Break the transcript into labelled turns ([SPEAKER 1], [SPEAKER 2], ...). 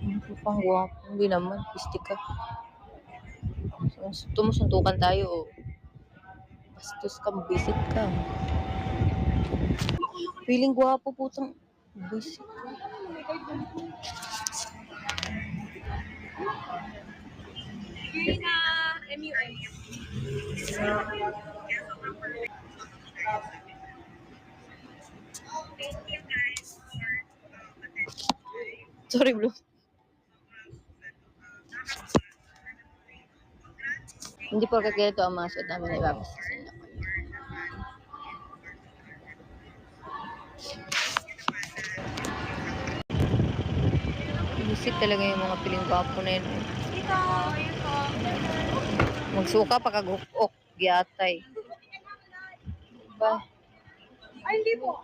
[SPEAKER 1] Ano pang gwapo. Hindi naman. Pistik ka. Tumusuntukan tayo. Oh. Bastos ka. Mabisit ka. Feeling gwapo putang. Mabisit ka.
[SPEAKER 2] Yun na MUA.
[SPEAKER 1] Sorry, bro. Hindi porkat ganito ang mga suot namin na ibabasa sa inyo. Bisik talaga yung mga piling gwapo na yun.
[SPEAKER 2] Ito, ito.
[SPEAKER 1] Magsuka pagkagukok. Giyatay. Diba?
[SPEAKER 2] Ay, hindi po.